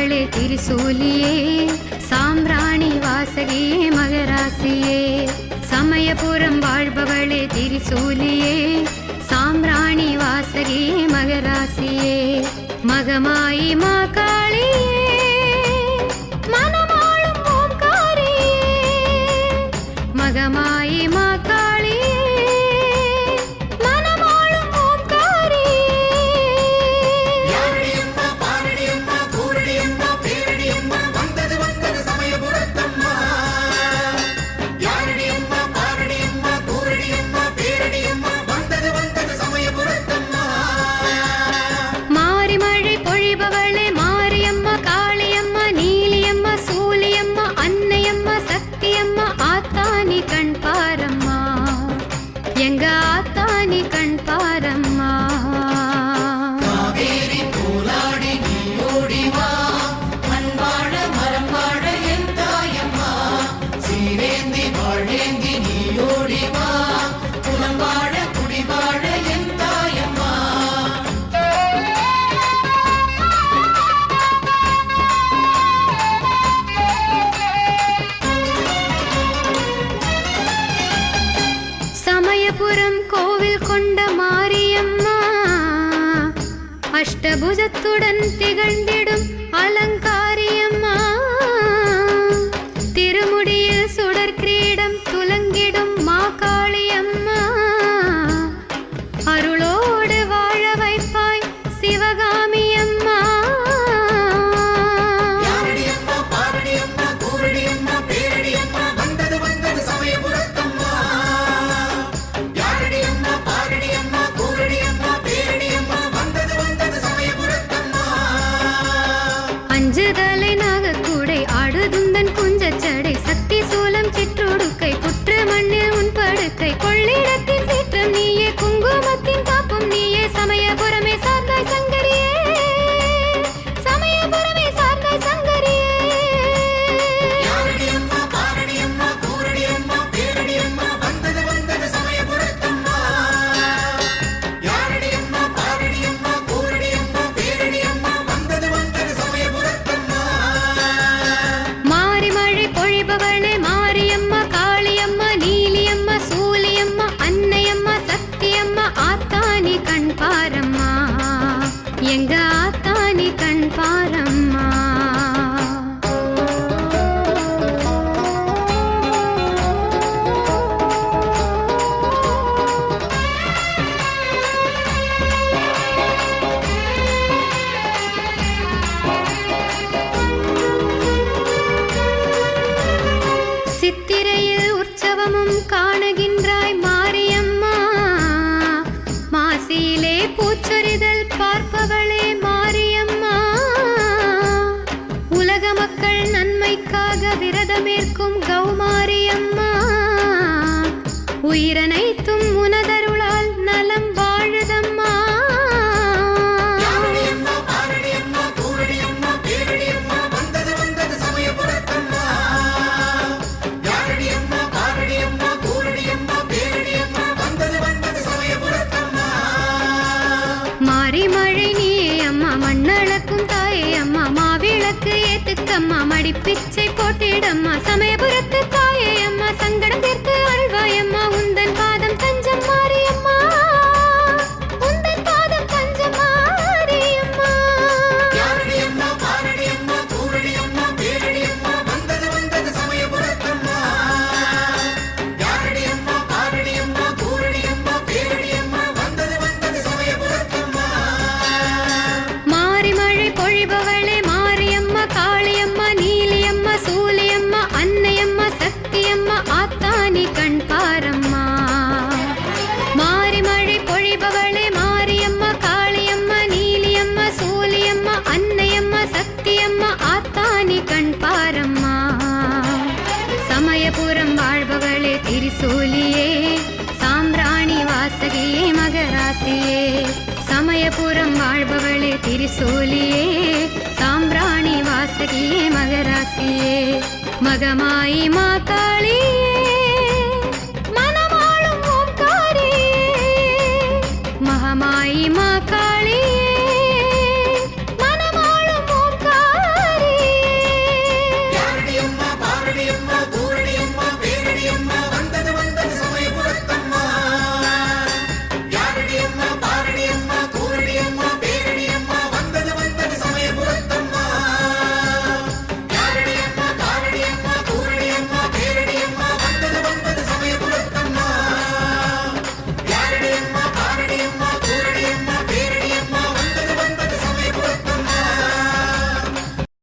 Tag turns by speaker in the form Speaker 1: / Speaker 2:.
Speaker 1: வாழ்பவளே திரிசூலியே, சாம்பிராணி வாசகியே மகராசியே. சமயபுரம் வாழ்பவளே திரிசூலியே, சாம்பிராணி வாசகியே மகராசியே. மகமாயி மாகாளியே, மனமாளும் ஓம்காரியே. மகமாயி மாகாளியே, மனமாளும் ஓம்காரியே.
Speaker 2: யாரடியம்மா பாரடியம்மா கூரடியம்மா பேரடியம்மா வந்தது வந்தது சமயபுரத்தம்மா. யாரடியம்மா பாரடியம்மா கூரடியம்மா பேரடியம்மா வந்தது வந்தது சமயபுரத்தம்மா.
Speaker 1: மாரிமழை பொழிபவளே மாரியம்மா, காளியம்மா, நீலியம்மா, சூலியம்மா, அன்னையம்மா, சக்தியம்மா, ஆத்தானி கண் பாரம்மா, எங்க ஆத்தானி கண் பாரம்மா.
Speaker 2: காவேரி போலாடி நீ ஓடி வா, மண் வாழ மரம் வாழ என் தாயம்மா. சீரேந்தி வாழேந்தி நீ ஓடி வா, குலம் வாழ குடி வாழ என் தாயம்மா.
Speaker 1: சமயபுரம் கோவில் கொண்ட மாரியம்மா, அஷ்டபுஜத்துடன் திகழ்ந்திடும் அலங்காரியம்மா. திருமுடியில் சுடர் கிரீடம் துலங்கிடும் மாகாளியம்மா, அருளோடு வாழ வைப்பாய் சிவகாமியம்மா.
Speaker 2: யாரடியம்மா பாரடியம்மா கூரடியம்மா பேரடியம்மா வந்தது வந்தது சமயபுரத்தம்மா. யாரடியம்மா பாரடியம்மா கூரடியம்மா பேரடியம்மா வந்தது வந்தது சமயபுரத்தம்மா.
Speaker 1: அஞ்சுதலை நாகக்கூடை ஆடுதுந்தன் குஞ்சச்சடை, சக்தி சூலம் சிற்றுடுக்கை, புற்று மண்ணில் உன் படுக்கை, கொள்ளிடத்தின் சீற்றம் நீயே, குங்குமத்தின் காப்பும் நீயே. சமயபுரமே சார்ந்தாய் சங்கரியே, சமயபுரமே சார்ந்தாய் சங்கரியே.
Speaker 2: யாரடியம்மா பாரடியம்மா கூரடியம்மா பேரடியம்மா வந்தது வந்தது சமயபுரத்தம்மா. யாரடியம்மா பாரடியம்மா கூரடியம்மா பேரடியம்மா வந்தது வந்தது சமயபுரத்தம்மா.
Speaker 1: மாரிமழை பொழிபவளே மாரியம்மா, காளியம்மா, நீலியம்மா, சூலியம்மா, அன்னையம்மா, சக்தியம்மா, ஆத்தானி கண் பாரம்மா, எங்க ஆத்தானி கண் பாரம்மா. சித்திரையில் உற்சவமும் காணுகின்றாய் மாரியம்மா, மாசியிலே பூச்சொரிதல் பார்ப்பவளே மாரியம்மா. உலக மக்கள் நன்மைக்காக விரதமேற்கும் கௌமாரியம்மா, உயிரனைத்தும் உனதருளால் நலம் வாழுதம்மா.
Speaker 2: யாரடியம்மா பாரடியம்மா கூரடியம்மா பேரடியம்மா வந்தது வந்தது சமயபுரத்தம்மா. யாரடியம்மா பாரடியம்மா கூரடியம்மா பேரடியம்மா வந்தது வந்தது சமயபுரத்தம்மா.
Speaker 1: மாரிமழை நீயே அம்மா, மண்ணளக்கும் தாயே அம்மா, மாவிளக்கு ஏத்துக்கம்மா, மடிப்பிச்சை போட்டிடம்மா. சமயபுரத்து தாயே அம்மா, சங்கடம் தீர்த்து அருள்வாயம்மா, உந்தன் பாதம் தஞ்சம் மாரியம்மா, உந்தன் பாதம் தஞ்சம் மாரியம்மா.
Speaker 2: யாரடியம்மா பாரடியம்மா கூரடியம்மா பேரடியம்மா வந்தது வந்தது சமயபுரத்தம்மா. யாரடியம்மா பாரடியம்மா கூரடியம்மா பேரடியம்மா வந்தது வந்தது சமயபுரத்தம்மா.
Speaker 1: மாரிமழை பொழிபவளே மாரியம்மா, காளியம்மா, நீலியம்மா, சூலியம்மா, அன்னையம்மா, சக்தியம்மா, ஆத்தானி கண் பாரம்மா. மாரிமழை பொழிபவளே மாரியம்மா, காளியம்மா, நீலியம்மா, சூலியம்மா, அன்னையம்மா, சக்தியம்மா, ஆத்தானி கண் பாரம்மா. சமயபுரம் வாழ்பவளே திரிசூலியே, சாம்பிராணி வாசகியே மகராசியே. சமயபுரம் வாழ்பவளே திரிசூலியே, சாம்பிராணி வாசகியே மகராசியே. மகமாயி மாகாளியே.